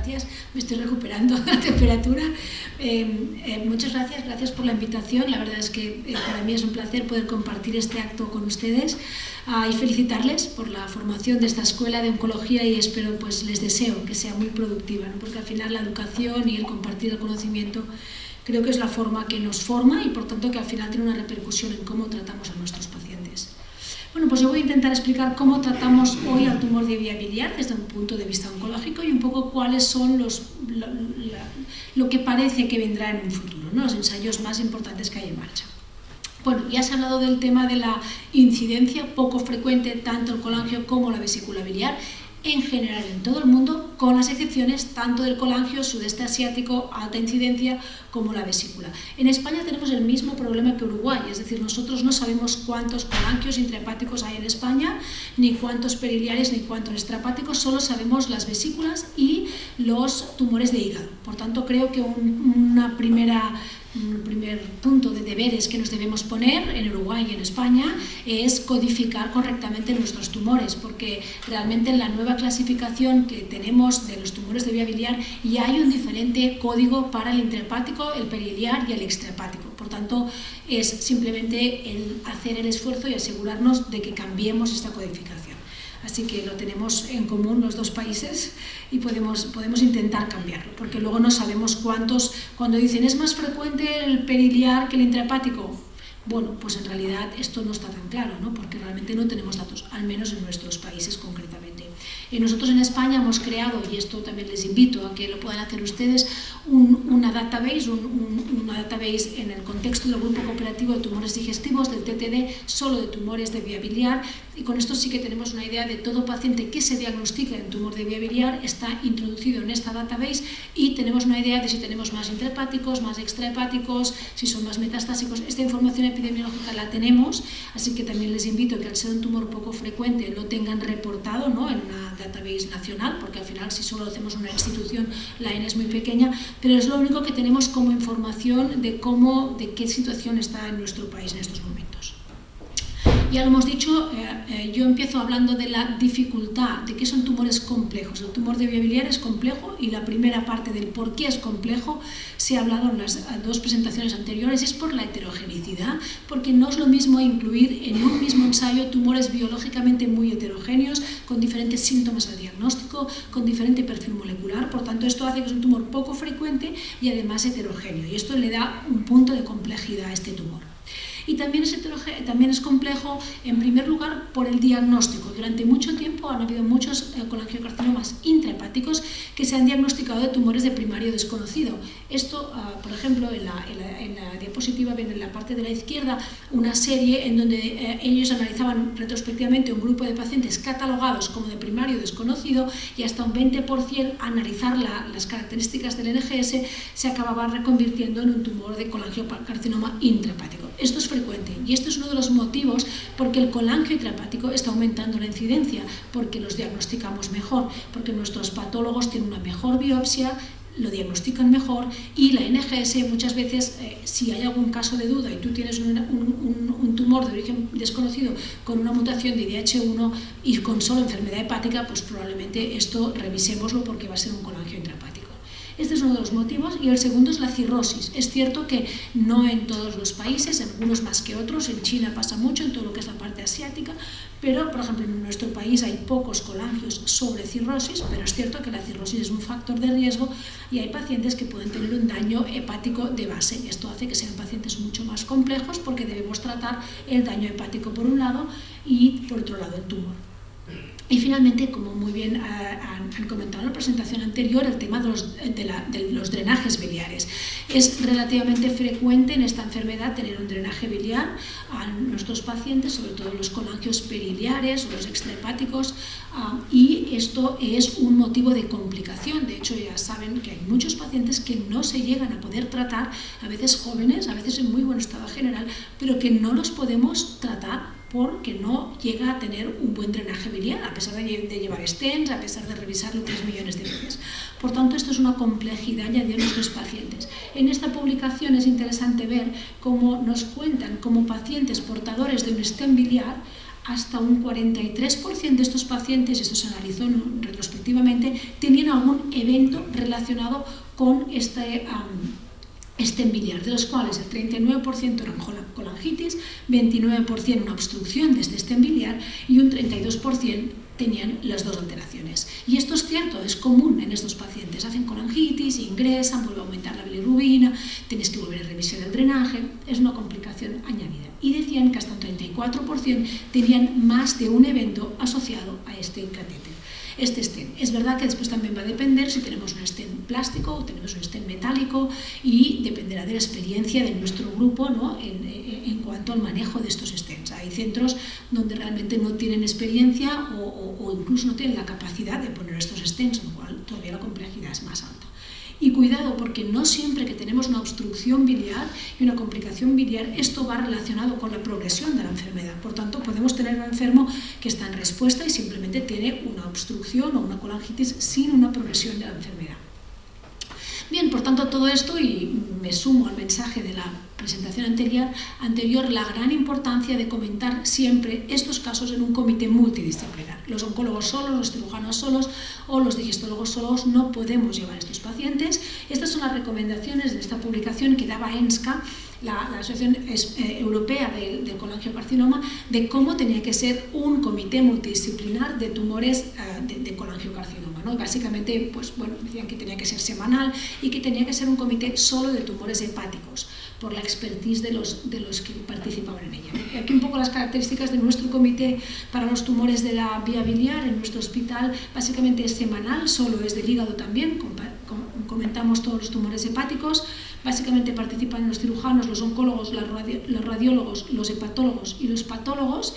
gracias, me estoy recuperando la temperatura. Muchas gracias por la invitación. La verdad es que para mí es un placer poder compartir este acto con ustedes y felicitarles por la formación de esta escuela de oncología y espero, pues les deseo que sea muy productiva, ¿no? Porque al final la educación y el compartir el conocimiento creo que es la forma que nos forma y por tanto que al final tiene una repercusión en cómo tratamos a nuestros pacientes. Bueno, pues yo voy a intentar explicar cómo tratamos hoy al tumor de vía biliar desde un punto de vista oncológico y un poco cuáles son lo que parece que vendrá en un futuro, ¿no? Los ensayos más importantes que hay en marcha. Bueno, ya se ha hablado del tema de la incidencia poco frecuente tanto el colangio como la vesícula biliar, en general en todo el mundo, con las excepciones tanto del colangio sudeste asiático, alta incidencia, como la vesícula. En España tenemos el mismo problema que Uruguay, es decir, nosotros no sabemos cuántos colangios intrahepáticos hay en España, ni cuántos periliares, ni cuántos extrahepáticos, solo sabemos las vesículas y los tumores de hígado. Por tanto, creo que un primer punto de deberes que nos debemos poner en Uruguay y en España es codificar correctamente nuestros tumores, porque realmente en la nueva clasificación que tenemos de los tumores de vía biliar ya hay un diferente código para el intrahepático, el periliar y el extrahepático. Por tanto, es simplemente el hacer el esfuerzo y asegurarnos de que cambiemos esta codificación. Así que lo tenemos en común los dos países y podemos intentar cambiarlo, porque luego no sabemos cuántos, cuando dicen es más frecuente el periliar que el intrahepático, bueno, pues en realidad esto no está tan claro, ¿no? Porque realmente no tenemos datos, al menos en nuestros países concretamente. Nosotros en España hemos creado, y esto también les invito a que lo puedan hacer ustedes, una database en el contexto del grupo cooperativo de tumores digestivos, del TTD, solo de tumores de vía biliar, y con esto sí que tenemos una idea de todo paciente que se diagnostica en tumor de vía biliar está introducido en esta database y tenemos una idea de si tenemos más intrahepáticos, más extrahepáticos, si son más metastásicos. Esta información epidemiológica la tenemos, así que también les invito a que al ser un tumor poco frecuente lo tengan reportado, ¿no? En una database nacional, porque al final si solo hacemos una institución la N es muy pequeña, pero es lo único que tenemos como información de qué situación está en nuestro país en estos momentos. Ya lo hemos dicho, yo empiezo hablando de la dificultad, de qué son tumores complejos. El tumor de vía biliar es complejo y la primera parte del por qué es complejo se ha hablado en las dos presentaciones anteriores, es por la heterogeneidad, porque no es lo mismo incluir en un mismo ensayo tumores biológicamente muy heterogéneos, con diferentes síntomas al diagnóstico, con diferente perfil molecular, por tanto esto hace que es un tumor poco frecuente y además heterogéneo, y esto le da un punto de complejidad a este tumor. Y también es complejo, en primer lugar, por el diagnóstico. Durante mucho tiempo han habido muchos colangiocarcinomas intrahepáticos que se han diagnosticado de tumores de primario desconocido. Esto, por ejemplo, en la diapositiva ven en la parte de la izquierda una serie en donde ellos analizaban retrospectivamente un grupo de pacientes catalogados como de primario desconocido y hasta un 20% analizar las características del NGS se acababa reconvirtiendo en un tumor de colangiocarcinoma intrahepático. Esto es frecuente y esto es uno de los motivos porque el colangio intrahepático está aumentando la incidencia, porque los diagnosticamos mejor, porque nuestros patólogos tienen una mejor biopsia, lo diagnostican mejor y la NGS muchas veces, si hay algún caso de duda y tú tienes un tumor de origen desconocido con una mutación de IDH1 y con solo enfermedad hepática, pues probablemente esto revisémoslo porque va a ser un colangio intrahepático. Este es uno de los motivos y el segundo es la cirrosis. Es cierto que no en todos los países, en algunos más que otros, en China pasa mucho, en todo lo que es la parte asiática, pero por ejemplo en nuestro país hay pocos colangios sobre cirrosis, pero es cierto que la cirrosis es un factor de riesgo y hay pacientes que pueden tener un daño hepático de base. Esto hace que sean pacientes mucho más complejos porque debemos tratar el daño hepático por un lado y por otro lado el tumor. Y finalmente, como muy bien han comentado en la presentación anterior, el tema de los drenajes biliares. Es relativamente frecuente en esta enfermedad tener un drenaje biliar a nuestros pacientes, sobre todo los colangios periliares o los extrahepáticos, y esto es un motivo de complicación. De hecho, ya saben que hay muchos pacientes que no se llegan a poder tratar, a veces jóvenes, a veces en muy buen estado general, pero que no los podemos tratar porque no llega a tener un buen drenaje biliar, a pesar de llevar stents, a pesar de revisarlo 3 millones de veces. Por tanto, esto es una complejidad añadida a nuestros pacientes. En esta publicación es interesante ver cómo nos cuentan como pacientes portadores de un stent biliar hasta un 43% de estos pacientes, esto se analizó retrospectivamente, tenían algún evento relacionado con este stent biliar, de los cuales el 39% eran colangitis, 29% una obstrucción de este stent biliar y un 32% tenían las dos alteraciones. Y esto es cierto, es común en estos pacientes. Hacen colangitis, ingresan, vuelve a aumentar la bilirrubina, tienes que volver a revisar el drenaje, es una complicación añadida. Y decían que hasta un 34% tenían más de un evento asociado a este catéter. Este stent. Es verdad que después también va a depender si tenemos un stent plástico o tenemos un stent metálico y dependerá de la experiencia de nuestro grupo, ¿no? en cuanto al manejo de estos stents. Hay centros donde realmente no tienen experiencia o incluso no tienen la capacidad de poner estos stents, con lo cual todavía la complejidad es más alta. Y cuidado, porque no siempre que tenemos una obstrucción biliar y una complicación biliar, esto va relacionado con la progresión de la enfermedad. Por tanto, podemos tener un enfermo que está en respuesta y simplemente tiene una obstrucción o una colangitis sin una progresión de la enfermedad. Bien, por tanto, todo esto, y me sumo al mensaje de la presentación anterior, la gran importancia de comentar siempre estos casos en un comité multidisciplinar. Los oncólogos solos, los cirujanos solos o los digestólogos solos no podemos llevar a estos pacientes. Estas son las recomendaciones de esta publicación que daba ENSCA, la Asociación Europea del Colangiocarcinoma, de cómo tenía que ser un comité multidisciplinar de tumores de colangiocarcinoma, ¿no? Básicamente, pues, bueno, decían que tenía que ser semanal y que tenía que ser un comité solo de tumores hepáticos, por la expertise de los que participaban en ella. Y aquí un poco las características de nuestro comité para los tumores de la vía biliar en nuestro hospital. Básicamente es semanal, solo es del hígado también, comentamos todos los tumores hepáticos. Básicamente participan los cirujanos, los oncólogos, los radiólogos, los hepatólogos y los patólogos.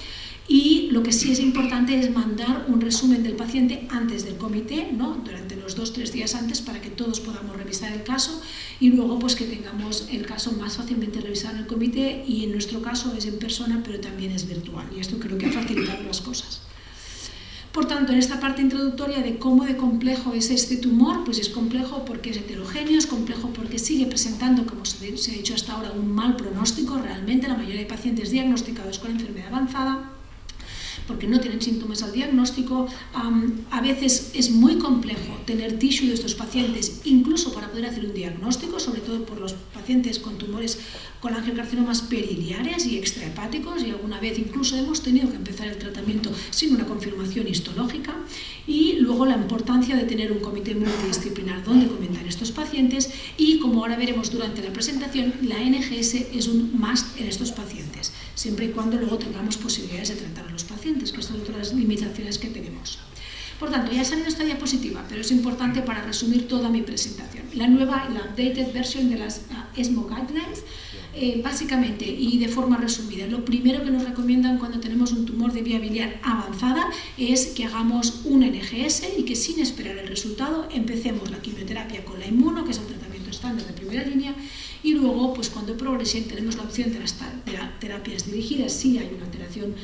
Y lo que sí es importante es mandar un resumen del paciente antes del comité, ¿no? Durante los 2-3 días antes, para que todos podamos revisar el caso y luego pues que tengamos el caso más fácilmente revisado en el comité, y en nuestro caso es en persona pero también es virtual, y esto creo que ha facilitado las cosas. Por tanto, en esta parte introductoria de cómo de complejo es este tumor, pues es complejo porque es heterogéneo, es complejo porque sigue presentando, como se ha dicho hasta ahora, un mal pronóstico. Realmente la mayoría de pacientes diagnosticados con enfermedad avanzada, porque no tienen síntomas al diagnóstico. A veces es muy complejo tener tissue de estos pacientes, incluso para poder hacer un diagnóstico, sobre todo por los pacientes con tumores colangiocarcinomas periliares y extrahepáticos, y alguna vez incluso hemos tenido que empezar el tratamiento sin una confirmación histológica. Y luego la importancia de tener un comité multidisciplinar donde comentar estos pacientes, y como ahora veremos durante la presentación, la NGS es un must en estos pacientes, siempre y cuando luego tengamos posibilidades de tratar a los pacientes, que son otras limitaciones que tenemos. Por tanto, ya ha salido esta diapositiva, pero es importante para resumir toda mi presentación. La updated versión de las ESMO Guidelines, básicamente y de forma resumida, lo primero que nos recomiendan cuando tenemos un tumor de vía biliar avanzada es que hagamos una NGS y que sin esperar el resultado empecemos la quimioterapia con la inmuno, que es el tratamiento estándar de primera línea, y luego, pues cuando progresen, tenemos la opción de las terapias dirigidas si hay una alteración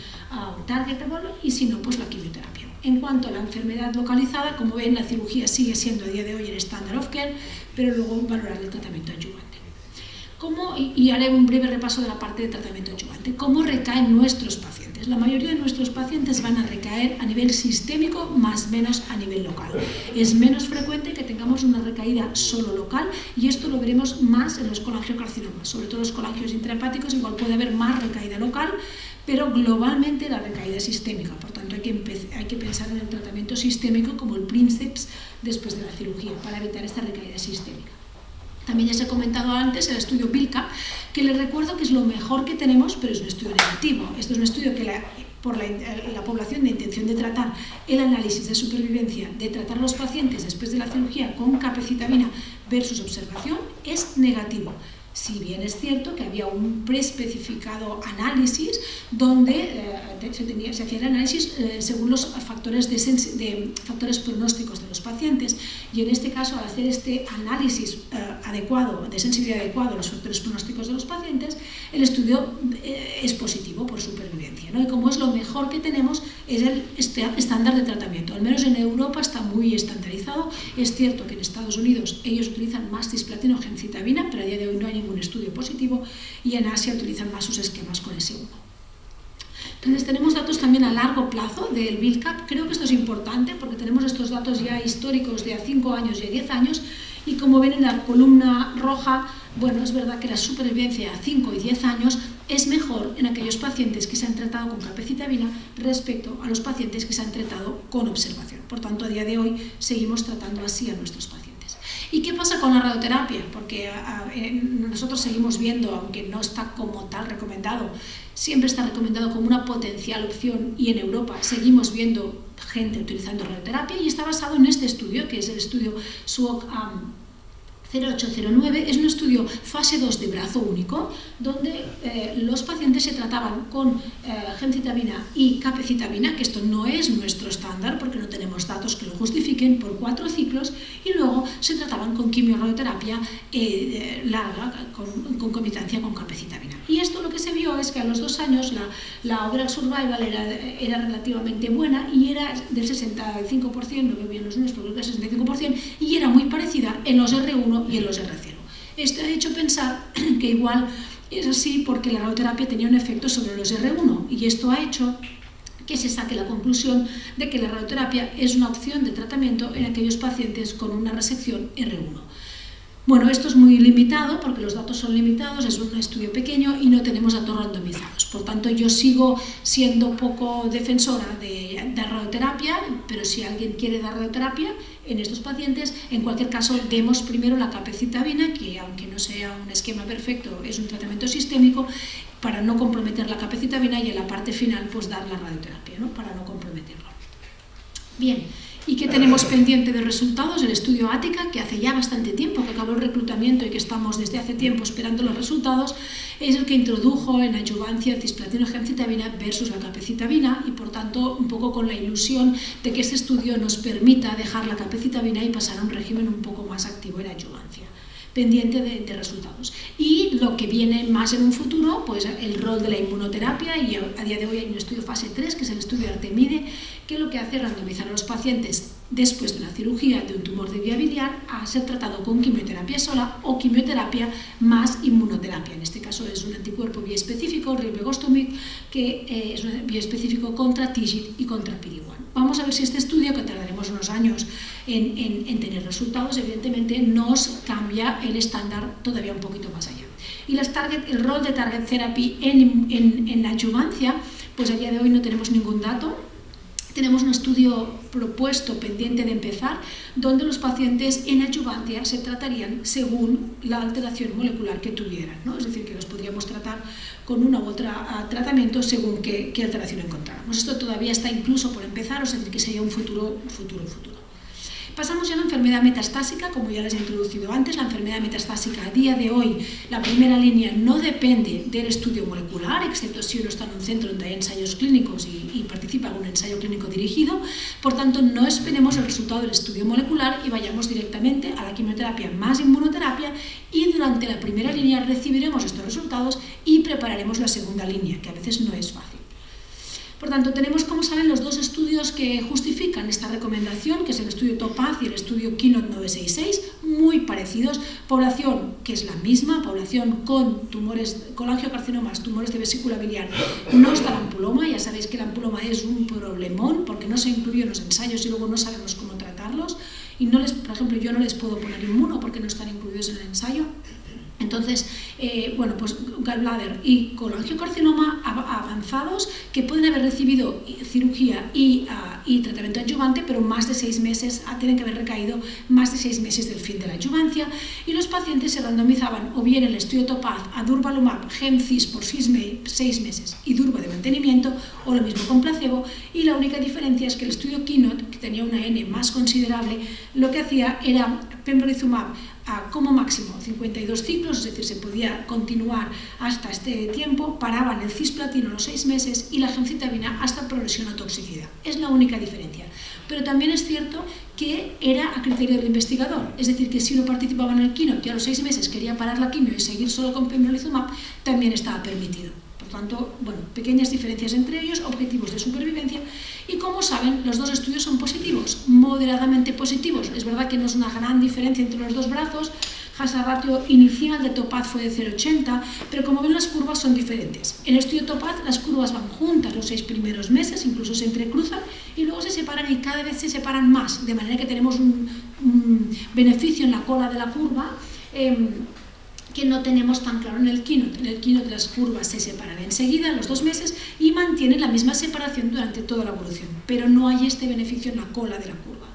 targetable, y si no, pues la quimioterapia. En cuanto a la enfermedad localizada, como ven, la cirugía sigue siendo a día de hoy el standard of care, pero luego valorar el tratamiento adyuvante. Y haré un breve repaso de la parte de tratamiento adyuvante. ¿Cómo recaen nuestros pacientes? La mayoría de nuestros pacientes van a recaer a nivel sistémico, más menos a nivel local. Es menos frecuente que tengamos una recaída solo local, y esto lo veremos más en los colangiocarcinomas, sobre todo los colangios intrahepáticos, igual puede haber más recaída local, pero globalmente la recaída es sistémica. Por tanto, hay que pensar en el tratamiento sistémico como el princeps después de la cirugía, para evitar esta recaída sistémica. También ya se ha comentado antes el estudio PILCA, que les recuerdo que es lo mejor que tenemos, pero es un estudio negativo. Esto es un estudio que por la población de intención de tratar, el análisis de supervivencia de tratar a los pacientes después de la cirugía con capecitabina versus observación es negativo. Si bien es cierto que había un preespecificado análisis donde se hacía el análisis según los factores pronósticos de los pacientes, y en este caso, al hacer este análisis adecuado, de sensibilidad adecuado a los factores pronósticos de los pacientes, el estudio es positivo por supervivencia, ¿no? Y como es lo mejor que tenemos, es el estándar de tratamiento. Al menos en Europa está muy estandarizado. Es cierto que en Estados Unidos ellos utilizan más cisplatino gemcitabina, pero a día de hoy no hay ningún estudio positivo, y en Asia utilizan más sus esquemas con S1. Entonces tenemos datos también a largo plazo del BILCAP. Creo que esto es importante porque tenemos estos datos ya históricos de a 5 años y a 10 años y como ven en la columna roja, bueno, es verdad que la supervivencia a 5 y 10 años es mejor en aquellos pacientes que se han tratado con capecitabina respecto a los pacientes que se han tratado con observación. Por tanto, a día de hoy seguimos tratando así a nuestros pacientes. ¿Y qué pasa con la radioterapia? Porque nosotros seguimos viendo, aunque no está como tal recomendado, siempre está recomendado como una potencial opción y en Europa seguimos viendo gente utilizando radioterapia y está basado en este estudio, que es el estudio SWOG 0809, es un estudio fase 2 de brazo único, donde los pacientes se trataban con gemcitabina y capecitabina, que esto no es nuestro estándar porque no tenemos datos que lo justifiquen, por 4 ciclos, y luego se trataban con quimioradioterapia larga, con concomitancia con capecitabina. Y esto lo que se vio es que a los 2 años la overall survival era relativamente buena y era del 65%, lo que bien los nuestros, creo que el 65%, y era muy parecida en los R1 y en los R0. Esto ha hecho pensar que igual es así porque la radioterapia tenía un efecto sobre los R1 y esto ha hecho que se saque la conclusión de que la radioterapia es una opción de tratamiento en aquellos pacientes con una resección R1. Bueno, esto es muy limitado porque los datos son limitados, es un estudio pequeño y no tenemos datos randomizados. Por tanto, yo sigo siendo poco defensora de dar radioterapia, pero si alguien quiere dar radioterapia en estos pacientes, en cualquier caso, demos primero la capecitabina, que aunque no sea un esquema perfecto, es un tratamiento sistémico, para no comprometer la capecitabina y en la parte final, pues dar la radioterapia, ¿no? Para no comprometerlo. Bien. ¿Y qué tenemos pendiente de resultados? El estudio Ática, que hace ya bastante tiempo que acabó el reclutamiento y que estamos desde hace tiempo esperando los resultados, es el que introdujo en adyuvancia el cisplatino gemcitabina versus la capecitabina y por tanto un poco con la ilusión de que este estudio nos permita dejar la capecitabina y pasar a un régimen un poco más activo en adyuvancia, pendiente de resultados. Y lo que viene más en un futuro, pues el rol de la inmunoterapia, y a día de hoy hay un estudio fase 3, que es el estudio Artemide, que lo que hace es randomizar a los pacientes después de la cirugía de un tumor de vía biliar a ser tratado con quimioterapia sola o quimioterapia más inmunoterapia. En este caso es un anticuerpo biespecífico, rilvegostomig, que es un biespecífico contra TIGIT y contra PD-1. Vamos a ver si este estudio, que tardaremos unos años en tener resultados, evidentemente nos cambia el estándar todavía un poquito más allá. Y el rol de target therapy en adyuvancia, pues a día de hoy no tenemos ningún dato. Tenemos un estudio propuesto pendiente de empezar, donde los pacientes en adyuvancia se tratarían según la alteración molecular que tuvieran, ¿no? Es decir, que los podríamos tratar con una u otra tratamiento según qué alteración encontráramos. Esto todavía está incluso por empezar, es decir, que sería un futuro. Pasamos ya a la enfermedad metastásica, como ya les he introducido antes. La enfermedad metastásica a día de hoy, la primera línea no depende del estudio molecular, excepto si uno está en un centro donde hay ensayos clínicos y participa en un ensayo clínico dirigido. Por tanto, no esperemos el resultado del estudio molecular y vayamos directamente a la quimioterapia más inmunoterapia y durante la primera línea recibiremos estos resultados y prepararemos la segunda línea, que a veces no es fácil. Por tanto, tenemos, como saben, los dos estudios que justifican esta recomendación, que es el estudio TOPAZ y el estudio KEYNOTE 966, muy parecidos, población que es la misma, población con tumores, colangiocarcinomas, tumores de vesícula biliar, no está el ampuloma, ya sabéis que el ampuloma es un problemón porque no se incluye en los ensayos y luego no sabemos cómo tratarlos, y por ejemplo, yo no les puedo poner inmuno porque no están incluidos en el ensayo. Entonces, bueno, pues gallbladder y colangiocarcinoma avanzados que pueden haber recibido cirugía y tratamiento adyuvante, pero más de 6 meses, tienen que haber recaído más de 6 meses del fin de la adyuvancia, y los pacientes se randomizaban o bien en el estudio TOPAZ a durvalumab gemcis por 6 meses y durva de mantenimiento, o lo mismo con placebo, y la única diferencia es que el estudio KEYNOTE, que tenía una N más considerable, lo que hacía era pembrolizumab como máximo 52 ciclos, es decir, se podía continuar hasta este tiempo, paraban el cisplatino a los 6 meses y la gemcitabina hasta progresión a toxicidad. Es la única diferencia. Pero también es cierto que era a criterio del investigador, es decir, que si uno participaba en el KEYNOTE y a los 6 meses quería parar la quimio y seguir solo con pembrolizumab, también estaba permitido. Por tanto, bueno, pequeñas diferencias entre ellos, objetivos de supervivencia, y como saben, los dos estudios son positivos, moderadamente positivos. Es verdad que no es una gran diferencia entre los dos brazos. hazard ratio inicial de Topaz fue de 0,80, pero como ven las curvas son diferentes. En el estudio Topaz las curvas van juntas los 6 primeros meses, incluso se entrecruzan y luego se separan y cada vez se separan más, de manera que tenemos un beneficio en la cola de la curva que no tenemos tan claro en el keynote. En el keynote las curvas se separan enseguida, en los 2 meses, y mantienen la misma separación durante toda la evolución, pero no hay este beneficio en la cola de la curva.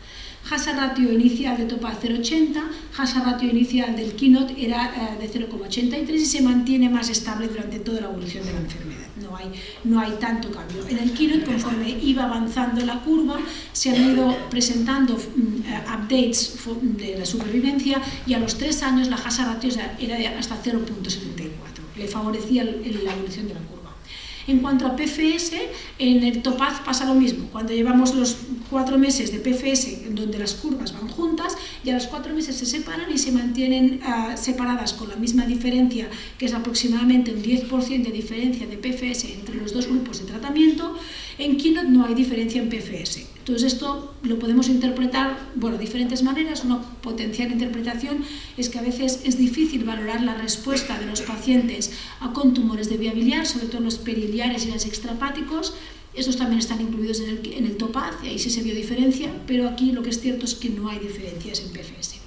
Hazard ratio inicial de Topaz 0,80, hazard ratio inicial del keynote era de 0,83 y se mantiene más estable durante toda la evolución de la enfermedad. No hay tanto cambio. En el keynote, conforme iba avanzando la curva, se han ido presentando updates de la supervivencia y a los 3 años la hazard ratio era de hasta 0,74. Le favorecía la evolución de la curva. En cuanto a PFS, en el Topaz pasa lo mismo. Cuando llevamos los 4 meses de PFS, en donde las curvas van juntas, y a los 4 meses se separan y se mantienen separadas con la misma diferencia, que es aproximadamente un 10% de diferencia de PFS entre los dos grupos de tratamiento. En Keynote no hay diferencia en PFS. Entonces esto lo podemos interpretar de diferentes maneras. Una potencial interpretación es que a veces es difícil valorar la respuesta de los pacientes con tumores de vía biliar, sobre todo los periliares y los extrahepáticos. Estos también están incluidos en el Topaz y ahí sí se vio diferencia, pero aquí lo que es cierto es que no hay diferencias en PFS.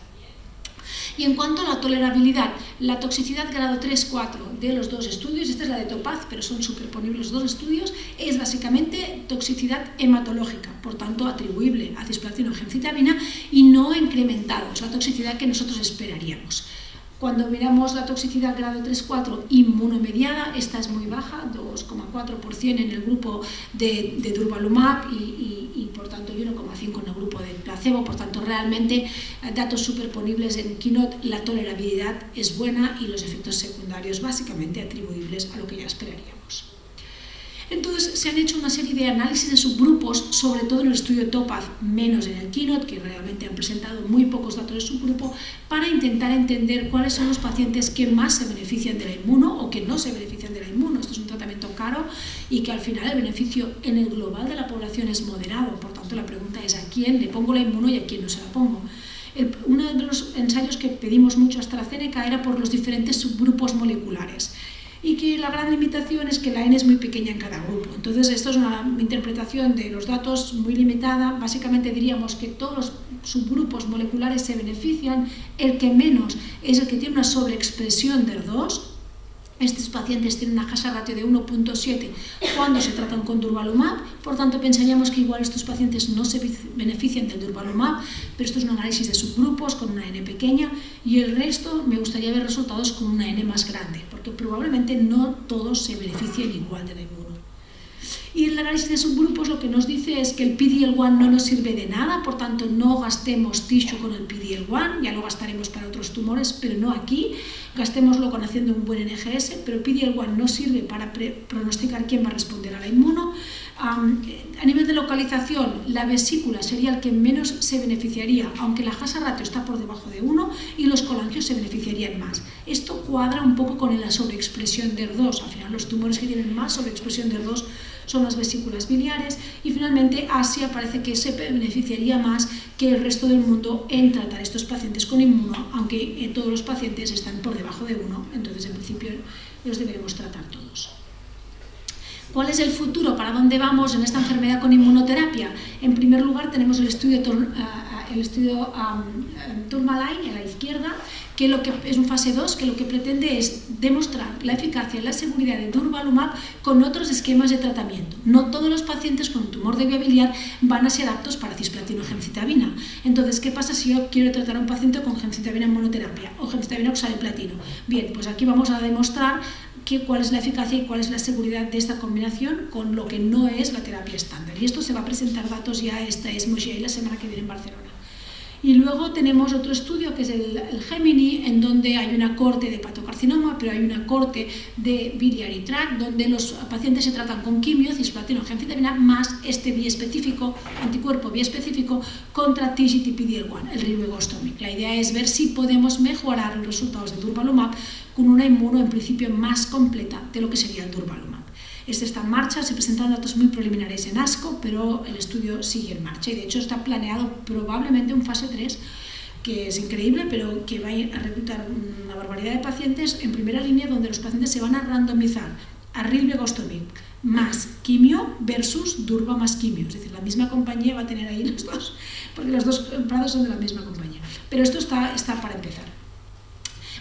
Y en cuanto a la tolerabilidad, la toxicidad grado 3-4 de los dos estudios, esta es la de Topaz, pero son superponibles los dos estudios, es básicamente toxicidad hematológica, por tanto atribuible a cisplatina o gemcitabina y no incrementada, es la toxicidad que nosotros esperaríamos. Cuando miramos la toxicidad grado 3-4 inmunomediada, esta es muy baja, 2,4% en el grupo de durvalumab y por tanto 1,5% en el grupo de placebo. Por tanto, realmente datos superponibles en Keynote, la tolerabilidad es buena y los efectos secundarios básicamente atribuibles a lo que ya esperaríamos. Entonces se han hecho una serie de análisis de subgrupos, sobre todo en el estudio Topaz, menos en el Keynote, que realmente han presentado muy pocos datos de subgrupo, para intentar entender cuáles son los pacientes que más se benefician de la inmuno o que no se benefician de la inmuno. Esto es un tratamiento caro y que al final el beneficio en el global de la población es moderado. Por tanto, la pregunta es a quién le pongo la inmuno y a quién no se la pongo. Uno de los ensayos que pedimos mucho a AstraZeneca era por los diferentes subgrupos moleculares, y que la gran limitación es que la N es muy pequeña en cada grupo. Entonces, esto es una interpretación de los datos muy limitada. Básicamente diríamos que todos los subgrupos moleculares se benefician, el que menos es el que tiene una sobreexpresión de ER2. Estos pacientes tienen una hazard ratio de 1,7 cuando se tratan con durvalumab, por tanto pensaríamos que igual estos pacientes no se benefician del durvalumab, pero esto es un análisis de subgrupos con una N pequeña y el resto me gustaría ver resultados con una N más grande, porque probablemente no todos se beneficien igual de la inmuno. Y el análisis de subgrupos lo que nos dice es que el PD-L1 no nos sirve de nada, por tanto no gastemos tissue con el PD-L1, ya lo gastaremos para otros tumores, pero no aquí, gastémoslo con haciendo un buen NGS, pero el PD-L1 no sirve para pronosticar quién va a responder a la inmuno. A nivel de localización, la vesícula sería el que menos se beneficiaría, aunque la hazard ratio está por debajo de 1 y los colangios se beneficiarían más. Esto cuadra un poco con la sobreexpresión de ER2, al final los tumores que tienen más sobreexpresión de ER2 son las vesículas biliares y finalmente Asia parece que se beneficiaría más que el resto del mundo en tratar estos pacientes con inmuno, aunque todos los pacientes están por debajo de 1, entonces en principio los deberemos tratar todos. ¿Cuál es el futuro? ¿Para dónde vamos en esta enfermedad con inmunoterapia? En primer lugar tenemos el estudio Tourmaline a la izquierda, que es un fase 2, que lo que pretende es demostrar la eficacia y la seguridad de durvalumab con otros esquemas de tratamiento. No todos los pacientes con un tumor de vía biliar van a ser aptos para cisplatina o gemcitabina. Entonces, ¿qué pasa si yo quiero tratar a un paciente con gemcitabina en monoterapia o gemcitabina oxaliplatino? Bien, pues aquí vamos a demostrar cuál es la eficacia y cuál es la seguridad de esta combinación con lo que no es la terapia estándar. Y esto se va a presentar datos ya esta ESMO GI la semana que viene en Barcelona. Y luego tenemos otro estudio que es el Gemini, en donde hay una corte de hepatocarcinoma, pero hay una corte de biliary tract, donde los pacientes se tratan con quimio, cisplatina o gemcitabina, más este biespecífico, anticuerpo biespecífico contra TIGIT y PD-L1, el rilvegostomig. La idea es ver si podemos mejorar los resultados de durvalumab con una inmuno en principio más completa de lo que sería el durvalumab. Este está en marcha, se presentan datos muy preliminares en ASCO, pero el estudio sigue en marcha y de hecho está planeado probablemente un fase 3 que es increíble, pero que va a reclutar una barbaridad de pacientes en primera línea, donde los pacientes se van a randomizar a rilvegostomig más quimio versus durva más quimio. Es decir, la misma compañía va a tener ahí los dos, porque los dos comprados son de la misma compañía. Pero esto está para empezar.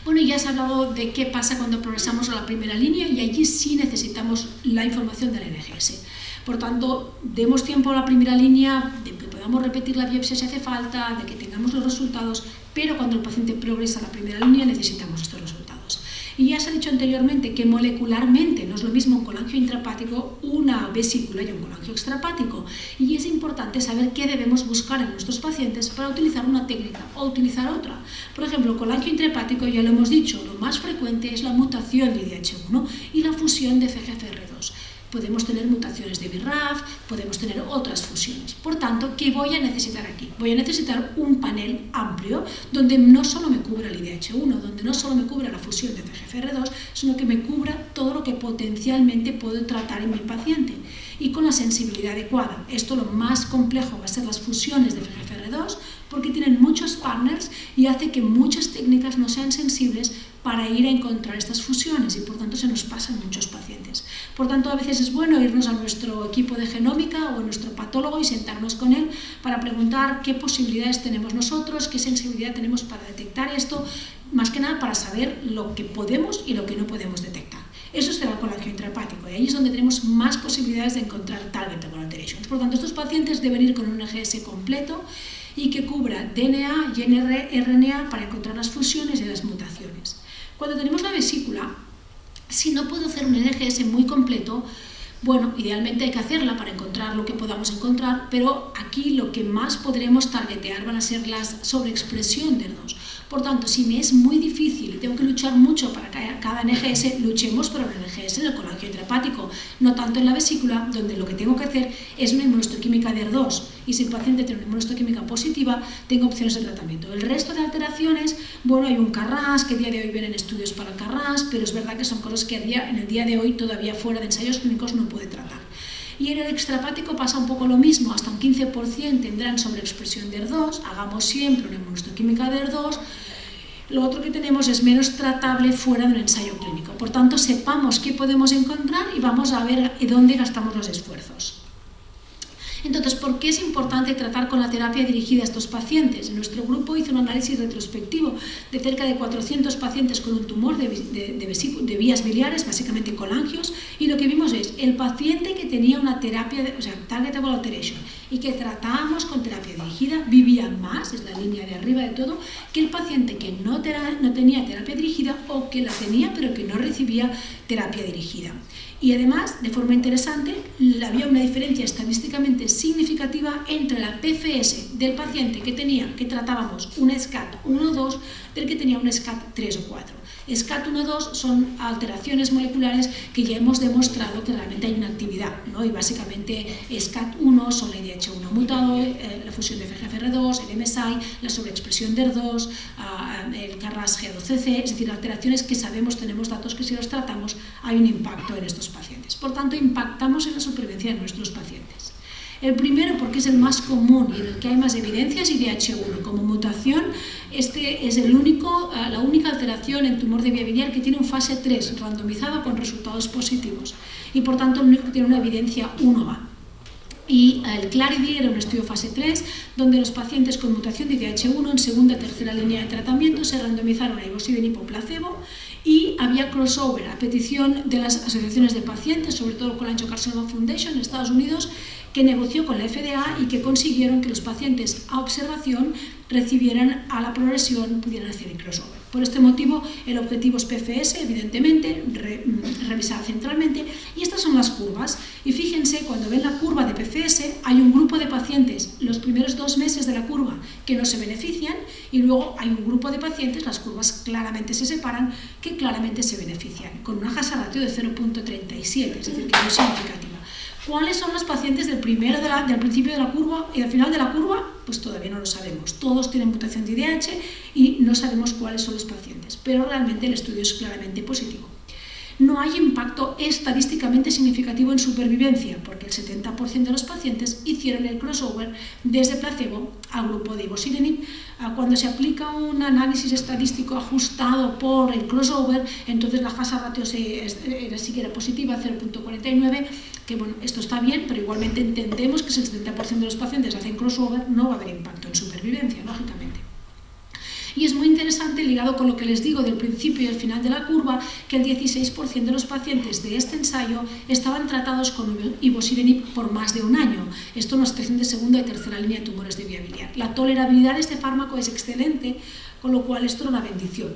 Bueno, ya se ha hablado de qué pasa cuando progresamos a la primera línea, y allí sí necesitamos la información del NGS. Por tanto, demos tiempo a la primera línea, de que podamos repetir la biopsia si hace falta, de que tengamos los resultados, pero cuando el paciente progresa a la primera línea necesitamos estos resultados. Y ya se ha dicho anteriormente que molecularmente no es lo mismo un colangio intrahepático, una vesícula y un colangio extrahepático, y es importante saber qué debemos buscar en nuestros pacientes para utilizar una técnica o utilizar otra. Por ejemplo, colangio intrahepático, ya lo hemos dicho, lo más frecuente es la mutación de IDH1 y la fusión de FGFR2. Podemos tener mutaciones de BRAF, podemos tener otras fusiones. Por tanto, ¿qué voy a necesitar aquí? Voy a necesitar un panel amplio donde no solo me cubra el IDH1, donde no solo me cubra la fusión de FGFR2, sino que me cubra todo lo que potencialmente puedo tratar en mi paciente y con la sensibilidad adecuada. Esto lo más complejo va a ser las fusiones de FGFR2, porque tienen muchos partners y hace que muchas técnicas no sean sensibles para ir a encontrar estas fusiones, y por tanto se nos pasan muchos pacientes. Por tanto, a veces es bueno irnos a nuestro equipo de genómica o a nuestro patólogo y sentarnos con él para preguntar qué posibilidades tenemos nosotros, qué sensibilidad tenemos para detectar esto, más que nada para saber lo que podemos y lo que no podemos detectar. Eso será el colangio intrahepático, y ahí es donde tenemos más posibilidades de encontrar targetable alterations. Por tanto, estos pacientes deben ir con un NGS completo y que cubra DNA y RNA para encontrar las fusiones y las mutaciones. Cuando tenemos la vesícula, si no puedo hacer un NGS muy completo, bueno, idealmente hay que hacerla para encontrar lo que podamos encontrar, pero aquí lo que más podremos targetear van a ser las sobreexpresión de ER2. Por tanto, si me es muy difícil y tengo que luchar mucho para cada NGS, luchemos por un NGS en el colangio intrahepático, no tanto en la vesícula, donde lo que tengo que hacer es una inmunohistoquímica de ER2, y si el paciente tiene una inmunohistoquímica positiva, tengo opciones de tratamiento. El resto de alteraciones, bueno, hay un CARRAS, que a día de hoy vienen estudios para el CARRAS, pero es verdad que son cosas que en el día de hoy todavía fuera de ensayos clínicos no puede tratar. Y en el extrahepático pasa un poco lo mismo, hasta un 15% tendrán sobreexpresión de ER2, hagamos siempre una inmunohistoquímica de ER2. Lo otro que tenemos es menos tratable fuera de un ensayo clínico. Por tanto, sepamos qué podemos encontrar y vamos a ver dónde gastamos los esfuerzos. Entonces, ¿por qué es importante tratar con la terapia dirigida a estos pacientes? Nuestro grupo hizo un análisis retrospectivo de cerca de 400 pacientes con un tumor de vías biliares, básicamente colangios, y lo que vimos es el paciente que tenía una terapia, targetable alteration, y que tratábamos con terapia dirigida, vivía más, es la línea de arriba de todo, que el paciente que no tenía terapia dirigida o que la tenía pero que no recibía terapia dirigida. Y además, de forma interesante, había una diferencia estadísticamente significativa entre la PFS del paciente que tratábamos una SCAT 1 o 2 del que tenía una SCAT 3 o 4. SCAT 1 o 2 son alteraciones moleculares que ya hemos demostrado que realmente hay una actividad, ¿no? Y básicamente SCAT 1 son la IDH1 mutado, la fusión de FGFR2, el MSI, la sobreexpresión de ER2, el CARRAS G12C, es decir, alteraciones que sabemos, tenemos datos que si los tratamos hay un impacto en estos pacientes. Por tanto, impactamos en la supervivencia de nuestros pacientes. El primero, porque es el más común y en el que hay más evidencias, IDH1 como mutación. Este es la única alteración en tumor de vía biliar que tiene un fase 3 randomizado con resultados positivos, y por tanto el único que tiene una evidencia 1A. Y el Clarity era un estudio fase 3 donde los pacientes con mutación de IDH1 en segunda y tercera línea de tratamiento se randomizaron a ivosidenib o placebo, y había crossover a petición de las asociaciones de pacientes, sobre todo con la Cholangiocarcinoma Foundation en Estados Unidos, que negoció con la FDA y que consiguieron que los pacientes a observación recibieran a la progresión, pudieran hacer el crossover. Por este motivo, el objetivo es PFS, evidentemente, revisar centralmente, y estas son las curvas. Y fíjense, cuando ven la curva de PFS, hay un grupo de pacientes, los primeros 2 meses de la curva, que no se benefician, y luego hay un grupo de pacientes, las curvas claramente se separan, que claramente se benefician, con una hazard ratio de 0.37, es decir, que no es significativa. ¿Cuáles son los pacientes del principio de la curva y del final de la curva? Pues todavía no lo sabemos. Todos tienen mutación de IDH y no sabemos cuáles son los pacientes, pero realmente el estudio es claramente positivo. no hay impacto estadísticamente significativo en supervivencia, porque el 70% de los pacientes hicieron el crossover desde placebo al grupo de ivosidenib. Cuando se aplica un análisis estadístico ajustado por el crossover, entonces la hazard ratio sí que era positiva, 0.49, que bueno, esto está bien, pero igualmente entendemos que si el 70% de los pacientes hacen crossover, no va a haber impacto en supervivencia, lógicamente. Y es muy interesante, ligado con lo que les digo del principio y el final de la curva, que el 16% de los pacientes de este ensayo estaban tratados con ivosidenib por más de un año. Esto en una situación de segunda y tercera línea de tumores de vía biliar. La tolerabilidad de este fármaco es excelente, con lo cual esto era una bendición.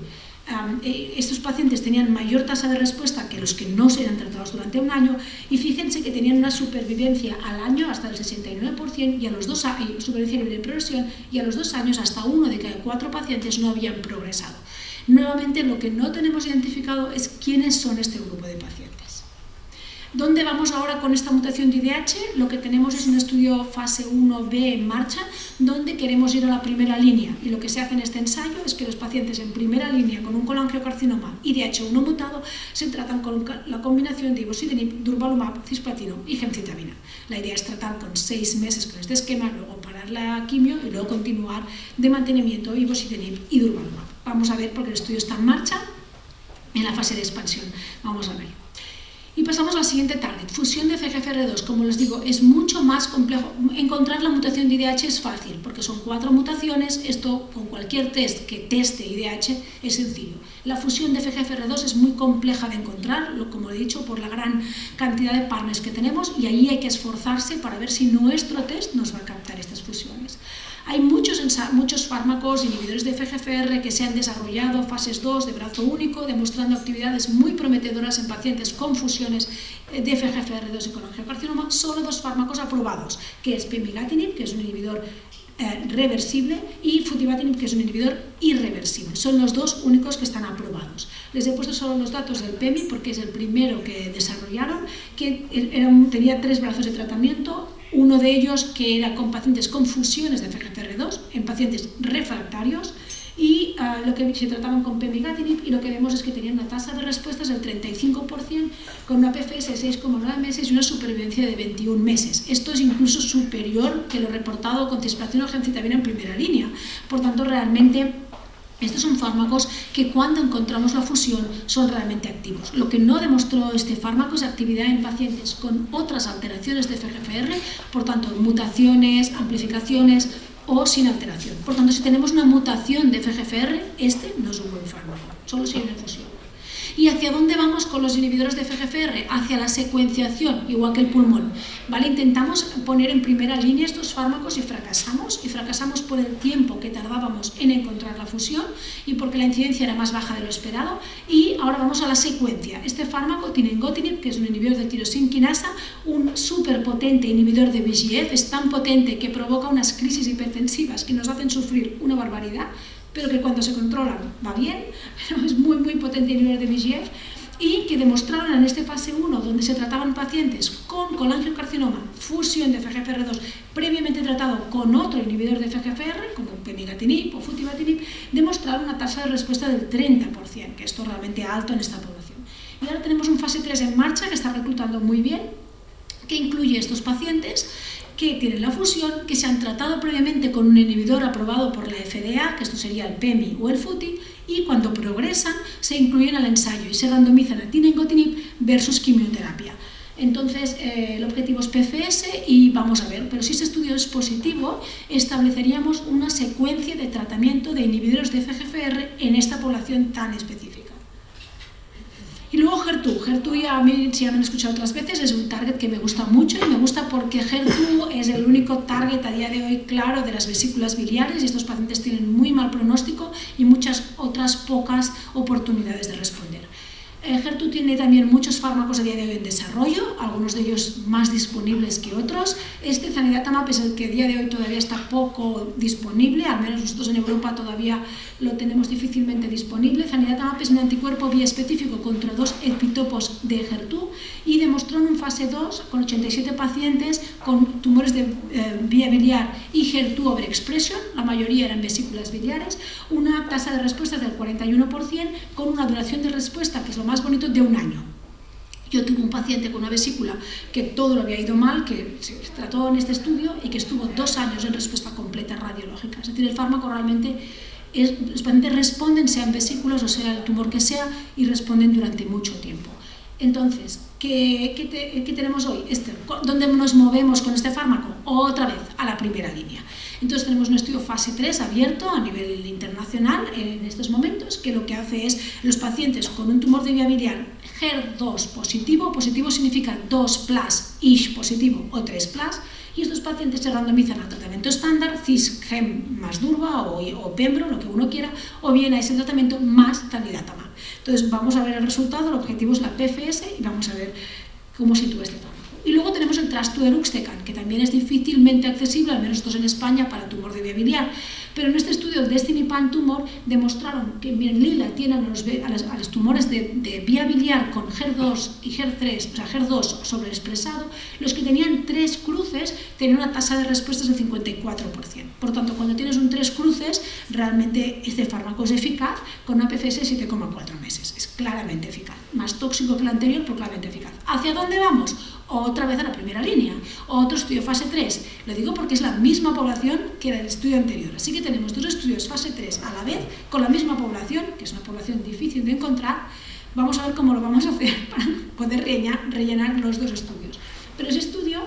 Estos pacientes tenían mayor tasa de respuesta que los que no se eran tratados durante un año, y fíjense que tenían una supervivencia al año hasta el 69% y a los 2 años, supervivencia libre de progresión, y a los 2 años hasta 1 de cada 4 pacientes no habían progresado. Nuevamente, lo que no tenemos identificado es quiénes son este grupo de pacientes. ¿Dónde vamos ahora con esta mutación de IDH? Lo que tenemos es un estudio fase 1B en marcha, donde queremos ir a la primera línea, y lo que se hace en este ensayo es que los pacientes en primera línea con un colangiocarcinoma IDH1 mutado se tratan con la combinación de ivosidenib, durvalumab, cisplatino y gemcitabina. La idea es tratar con 6 meses con este esquema, luego parar la quimio y luego continuar de mantenimiento ivosidenib y durvalumab. Vamos a ver, porque el estudio está en marcha en la fase de expansión. Vamos a ver. Y pasamos al siguiente target, fusión de FGFR2. Como les digo, es mucho más complejo. Encontrar la mutación de IDH es fácil, porque son 4 mutaciones. Esto, con cualquier test que teste IDH, es sencillo. La fusión de FGFR2 es muy compleja de encontrar, como he dicho, por la gran cantidad de partners que tenemos, y ahí hay que esforzarse para ver si nuestro test nos va a captar estas fusiones. Hay muchos fármacos inhibidores de FGFR que se han desarrollado, fases 2 de brazo único, demostrando actividades muy prometedoras en pacientes con fusiones de FGFR2 y colangiocarcinoma. Solo 2 fármacos aprobados, que es pemigatinib, que es un inhibidor reversible, y futibatinib, que es un inhibidor irreversible. Son los 2 únicos que están aprobados. Les he puesto solo los datos del PEMI porque es el primero que desarrollaron, que tenía 3 brazos de tratamiento. Uno de ellos que era con pacientes con fusiones de FGFR2 en pacientes refractarios, y lo que se trataban con pemigatinib, y lo que vemos es que tenían una tasa de respuestas del 35%, con una PFS de 6,9 meses y una supervivencia de 21 meses. Esto es incluso superior que lo reportado con cisplatino o gemcitabina en primera línea. Por tanto, realmente estos son fármacos que cuando encontramos la fusión son realmente activos. Lo que no demostró este fármaco es actividad en pacientes con otras alteraciones de FGFR, por tanto, mutaciones, amplificaciones o sin alteración. Por tanto, si tenemos una mutación de FGFR, este no es un buen fármaco, solo si hay una fusión. ¿Y hacia dónde vamos con los inhibidores de FGFR? Hacia la secuenciación, igual que el pulmón. ¿Vale? Intentamos poner en primera línea estos fármacos y fracasamos por el tiempo que tardábamos en encontrar la fusión y porque la incidencia era más baja de lo esperado. Y ahora vamos a la secuencia. Este fármaco, tinengotinib, que es un inhibidor de tirosin quinasa, un súper potente inhibidor de VEGF, es tan potente que provoca unas crisis hipertensivas que nos hacen sufrir una barbaridad, pero que cuando se controlan va bien, pero es muy potente inhibidor de VEGF, y que demostraron en este fase 1, donde se trataban pacientes con colangiocarcinoma, fusión de FGFR2, previamente tratado con otro inhibidor de FGFR, como pemigatinib o futibatinib, demostraron una tasa de respuesta del 30%, que esto es realmente alto en esta población. Y ahora tenemos un fase 3 en marcha que está reclutando muy bien, que incluye estos pacientes que tienen la fusión, que se han tratado previamente con un inhibidor aprobado por la FDA, que esto sería el PEMI o el FUTI, y cuando progresan se incluyen al ensayo y se randomizan a tinengotinib versus quimioterapia. Entonces, el objetivo es PFS y vamos a ver, pero si este estudio es positivo, estableceríamos una secuencia de tratamiento de inhibidores de FGFR en esta población tan específica. Y luego HER2. HER2 ya me han escuchado otras veces, es un target que me gusta mucho, y me gusta porque HER2 es el único target a día de hoy claro de las vesículas biliares, y estos pacientes tienen muy mal pronóstico y muchas otras pocas oportunidades de responder. HER2 tiene también muchos fármacos a día de hoy en desarrollo, algunos de ellos más disponibles que otros. Este zanidatamab es el que a día de hoy todavía está poco disponible, al menos nosotros en Europa todavía lo tenemos difícilmente disponible. Zanidatamab es un anticuerpo biespecífico contra 2 epitopos de HER2 y demostró en un fase 2 con 87 pacientes con tumores de vía biliar y HER2 overexpression, la mayoría eran vesículas biliares, una tasa de respuesta del 41% con una duración de respuesta, que es lo más bonito de un año. Yo tuve un paciente con una vesícula que todo lo había ido mal, que se trató en este estudio y que estuvo 2 años en respuesta completa radiológica. Es decir, el fármaco realmente, los pacientes responden, sean vesículas o sea el tumor que sea, y responden durante mucho tiempo. Entonces, ¿qué tenemos hoy? ¿Dónde nos movemos con este fármaco? Otra vez, a la primera línea. Entonces tenemos un estudio fase 3 abierto a nivel internacional en estos momentos, que lo que hace es los pacientes con un tumor de vía biliar HER2 positivo, positivo significa 2+, ISH positivo o 3+, y estos pacientes se randomizan al tratamiento estándar, cis-gem más durva o pembro, lo que uno quiera, o bien a ese tratamiento más zanidatamab. Entonces vamos a ver el resultado, el objetivo es la PFS y vamos a ver cómo sitúa este fármaco. Y luego tenemos el trastuzumab, que también es difícilmente accesible, al menos estos en España, para tumor de vía biliar. Pero en este estudio Destiny Pan Tumor demostraron que en lila tienen a los tumores de vía biliar con HER2 y HER3, o sea, HER2 sobreexpresado, los que tenían 3 cruces tenían una tasa de respuestas del 54%. Por tanto, cuando tienes un 3 cruces, realmente este fármaco es eficaz con una PFS de 7,4 meses. Es claramente eficaz. Más tóxico que el anterior, pero claramente eficaz. ¿Hacia dónde vamos? Otra vez a la primera línea, otro estudio fase 3, lo digo porque es la misma población que el estudio anterior, así que tenemos 2 estudios fase 3 a la vez, con la misma población, que es una población difícil de encontrar. Vamos a ver cómo lo vamos a hacer para poder rellenar los 2 estudios. Pero ese estudio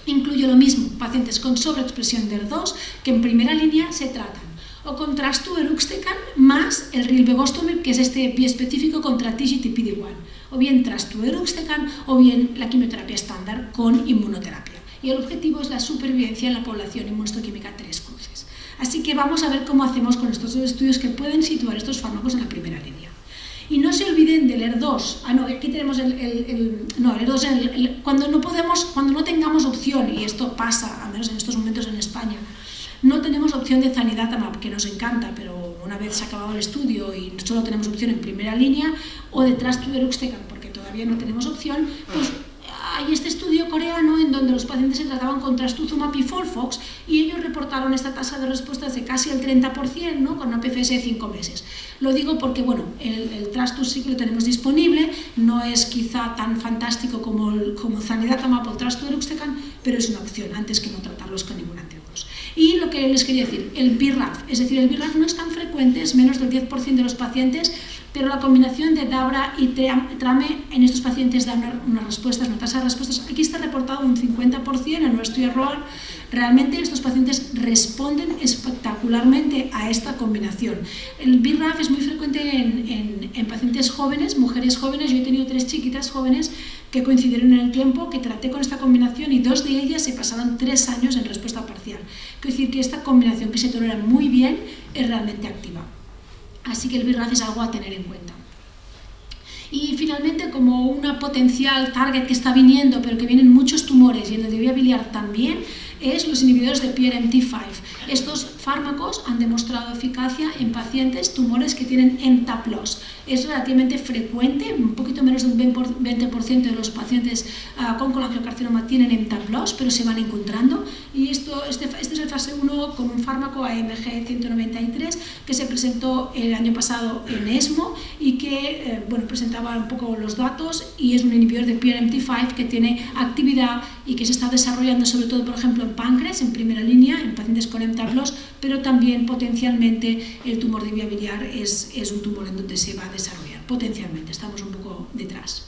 incluye lo mismo, pacientes con sobreexpresión del 2, que en primera línea se tratan o con trastuzumab más el rilvegostomig, que es este biespecífico contra TIGIT y PD-1, o bien trastuzumab o bien la quimioterapia estándar con inmunoterapia. Y el objetivo es la supervivencia en la población inmunohistoquímica 3 cruces. Así que vamos a ver cómo hacemos con estos 2 estudios que pueden situar estos fármacos en la primera línea. Y no se olviden del HER2. Aquí tenemos el HER2, cuando no tengamos opción, y esto pasa, al menos en estos momentos en España, no tenemos opción de zanidatamab, que nos encanta, pero una vez se ha acabado el estudio y solo tenemos opción en primera línea, o de trastuzumab, porque todavía no tenemos opción, pues hay este estudio coreano en donde los pacientes se trataban con trastuzumab y FOLFOX y ellos reportaron esta tasa de respuestas de casi el 30%, ¿no? Con una PFS de 5 meses. Lo digo porque, bueno, el trastuz sí que lo tenemos disponible, no es quizá tan fantástico como zanidatamab o el trastuzumab, pero es una opción antes que no tratarlos con ningún antibiótico. Y lo que les quería decir, el BRAF, es decir, el BRAF no es tan frecuente, es menos del 10% de los pacientes, pero la combinación de Dabra y Trame en estos pacientes da una tasa de respuestas, aquí está reportado un 50% en nuestro error. Realmente estos pacientes responden espectacularmente a esta combinación. El BRAF es muy frecuente en pacientes jóvenes, mujeres jóvenes. Yo he tenido 3 chiquitas jóvenes que coincidieron en el tiempo, que traté con esta combinación y 2 de ellas se pasaron 3 años en respuesta parcial. Quiero decir que esta combinación, que se tolera muy bien, es realmente activa. Así que el BRAF es algo a tener en cuenta. Y finalmente, como una potencial target que está viniendo, pero que vienen muchos tumores y en el de vía biliar también, es los inhibidores de PRMT5. Estos fármacos han demostrado eficacia en pacientes tumores que tienen MTAP-loss. Es relativamente frecuente, un poquito menos de un 20% de los pacientes con colangiocarcinoma tienen MTAP-loss, pero se van encontrando. Y este es el fase 1 con un fármaco AMG 193 que se presentó el año pasado en ESMO y que presentaba un poco los datos, y es un inhibidor de PRMT5 que tiene actividad y que se está desarrollando sobre todo, por ejemplo, en páncreas, en primera línea, en pacientes con MTAP-loss, pero también potencialmente el tumor de vía biliar es un tumor en donde se va a desarrollar. Potencialmente, estamos un poco detrás.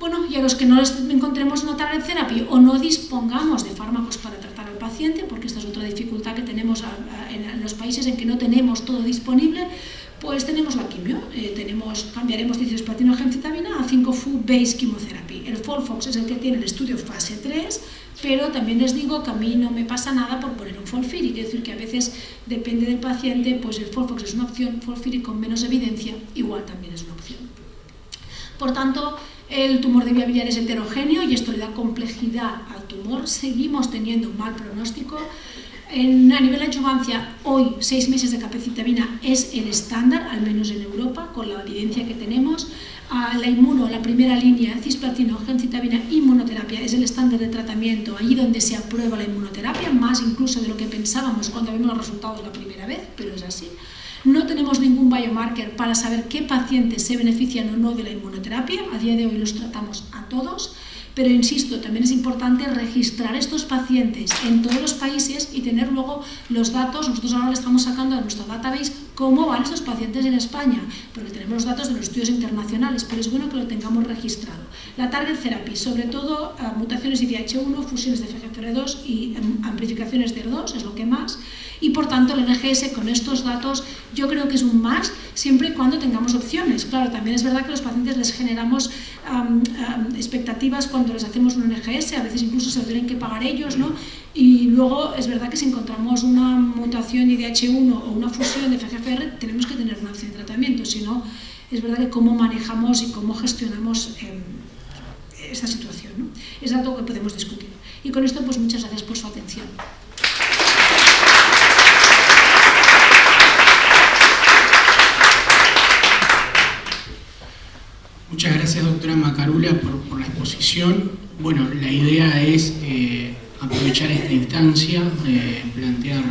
Bueno, y a los que no encontremos una target therapy o no dispongamos de fármacos para tratar al paciente, porque esta es otra dificultad que tenemos en los países en que no tenemos todo disponible, pues tenemos la quimio, cambiaremos de cisplatina o gemcitabina a 5-FU-based chemotherapy. El FOLFOX es el que tiene el estudio fase 3, pero también les digo que a mí no me pasa nada por poner un FOLFIRI, quiere decir que a veces depende del paciente, pues el FOLFOX es una opción, FOLFIRI con menos evidencia igual también es una opción. Por tanto, el tumor de vía biliar es heterogéneo y esto le da complejidad al tumor, seguimos teniendo un mal pronóstico. A nivel de adjuvancia, hoy 6 meses de capecitabina es el estándar, al menos en Europa, con la evidencia que tenemos. La primera línea, cisplatina o gemcitabina, inmunoterapia, es el estándar de tratamiento, allí donde se aprueba la inmunoterapia, más incluso de lo que pensábamos cuando vimos los resultados la primera vez, pero es así. No tenemos ningún biomarker para saber qué pacientes se benefician o no de la inmunoterapia. A día de hoy los tratamos a todos. Pero insisto, también es importante registrar estos pacientes en todos los países y tener luego los datos. Nosotros ahora le estamos sacando a nuestro database cómo van estos pacientes en España, porque tenemos los datos de los estudios internacionales, pero es bueno que lo tengamos registrado. La target therapy, sobre todo mutaciones IDH1, fusiones de FGFR2 y amplificaciones de ER2, es lo que más. Y por tanto el NGS con estos datos yo creo que es un must siempre y cuando tengamos opciones. Claro, también es verdad que a los pacientes les generamos expectativas cuando les hacemos un NGS, a veces incluso se lo tienen que pagar ellos, ¿no? Y luego es verdad que si encontramos una mutación IDH1 o una fusión de FGFR tenemos que tener una opción de tratamiento, si no es verdad que cómo manejamos y cómo gestionamos esta situación, ¿no? Es algo que podemos discutir. Y con esto pues muchas gracias por su atención. Muchas gracias, doctora Macarula, por la exposición. Bueno, la idea es aprovechar esta instancia, plantear